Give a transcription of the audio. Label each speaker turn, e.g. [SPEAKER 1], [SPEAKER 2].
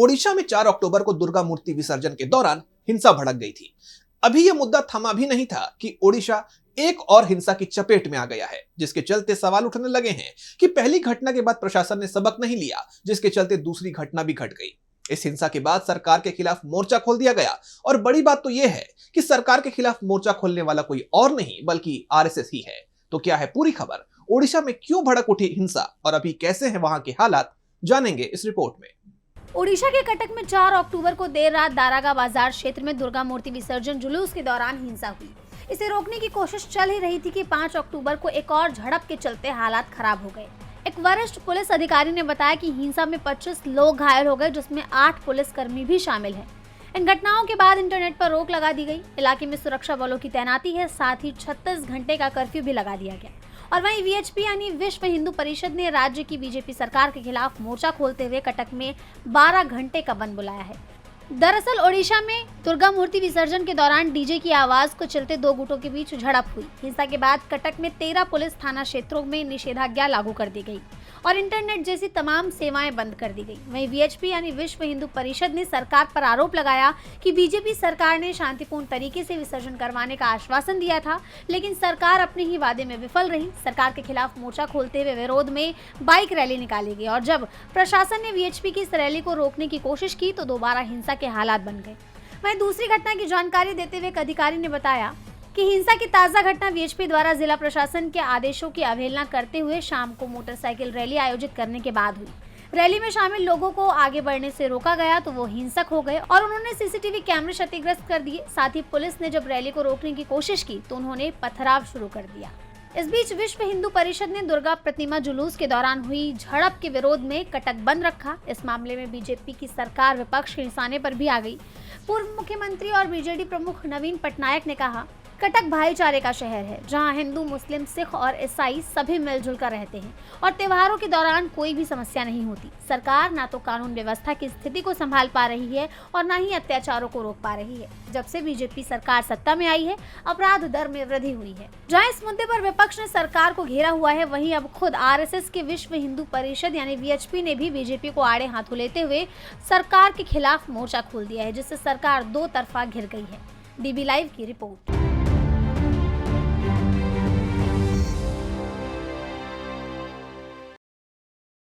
[SPEAKER 1] ओडिशा में 4 अक्टूबर को दुर्गा मूर्ति विसर्जन के दौरान हिंसा भड़क गई थी। अभी यह मुद्दा थमा भी नहीं था कि ओडिशा एक और हिंसा की चपेट में आ गया है, जिसके चलते सवाल उठने लगे हैं कि पहली घटना के बाद प्रशासन ने सबक नहीं लिया, जिसके चलते दूसरी घटना भी घट गई। इस हिंसा के बाद सरकार के खिलाफ मोर्चा खोल दिया गया और बड़ी बात तो यह है कि सरकार के खिलाफ मोर्चा खोलने वाला कोई और नहीं बल्कि आरएसएस ही है। तो क्या है पूरी खबर? ओडिशा में क्यों भड़क उठी हिंसा और अभी कैसे हैं वहां के हालात, जानेंगे इस रिपोर्ट में।
[SPEAKER 2] ओडिशा के कटक में 4 अक्टूबर को देर रात दारागा बाजार क्षेत्र में दुर्गा मूर्ति विसर्जन जुलूस के दौरान हिंसा हुई। इसे रोकने की कोशिश चल ही रही थी कि 5 अक्टूबर को एक और झड़प के चलते हालात खराब हो गए। एक वरिष्ठ पुलिस अधिकारी ने बताया कि हिंसा में 25 लोग घायल हो गए, जिसमें 8 पुलिसकर्मी भी शामिल हैं। इन घटनाओं के बाद इंटरनेट पर रोक लगा दी गई। इलाके में सुरक्षा बलों की तैनाती है, साथ ही 36 घंटे का कर्फ्यू भी लगा दिया गया। और वहीं वीएचपी यानी विश्व हिंदू परिषद ने राज्य की बीजेपी सरकार के खिलाफ मोर्चा खोलते हुए कटक में 12 घंटे का बंद बुलाया है। दरअसल ओडिशा में दुर्गा मूर्ति विसर्जन के दौरान डीजे की आवाज को चलते 2 गुटों के बीच झड़प हुई। हिंसा के बाद कटक में 13 पुलिस थाना क्षेत्रों में निषेधाज्ञा लागू कर दी गई और इंटरनेट जैसी तमाम सेवाएं बंद कर दी गई। वहीं वीएचपी यानी विश्व हिंदू परिषद ने सरकार पर आरोप लगाया कि बीजेपी सरकार ने शांतिपूर्ण तरीके से विसर्जन करवाने का आश्वासन दिया था, लेकिन सरकार अपने ही वादे में विफल रही। सरकार के खिलाफ मोर्चा खोलते हुए विरोध में बाइक रैली निकाली गई और जब प्रशासन ने वीएचपी की इस रैली को रोकने की कोशिश की तो दोबारा हिंसा के हालात बन गए। वहीं दूसरी घटना की जानकारी देते हुए एक अधिकारी ने बताया कि हिंसा की ताजा घटना वीएचपी द्वारा जिला प्रशासन के आदेशों की अवहेलना करते हुए शाम को मोटरसाइकिल रैली आयोजित करने के बाद हुई। रैली में शामिल लोगों को आगे बढ़ने से रोका गया तो वो हिंसक हो गए और उन्होंने सीसीटीवी कैमरे क्षतिग्रस्त कर दिए। साथ ही पुलिस ने जब रैली को रोकने की कोशिश की तो उन्होंने पथराव शुरू कर दिया। इस बीच विश्व हिंदू परिषद ने दुर्गा प्रतिमा जुलूस के दौरान हुई झड़प के विरोध में कटक बंद रखा। इस मामले में बीजेपी की सरकार विपक्ष के निशाने पर भी आ गई। पूर्व मुख्यमंत्री और बीजेडी प्रमुख नवीन पटनायक ने कहा, कटक भाईचारे का शहर है जहां हिंदू, मुस्लिम, सिख और ईसाई सभी मिलजुल कर रहते हैं और त्योहारों के दौरान कोई भी समस्या नहीं होती। सरकार ना तो कानून व्यवस्था की स्थिति को संभाल पा रही है और ना ही अत्याचारों को रोक पा रही है। जब से बीजेपी सरकार सत्ता में आई है, अपराध दर में वृद्धि हुई है। जहां इस मुद्दे पर विपक्ष ने सरकार को घेरा हुआ है, वहीं अब खुद आरएसएस के विश्व हिंदू परिषद यानी वीएचपी ने भी बीजेपी को आड़े हाथों लेते हुए सरकार के खिलाफ मोर्चा खोल दिया है, जिससे सरकार दो तरफा घिर गई है। डीबी लाइव की रिपोर्ट।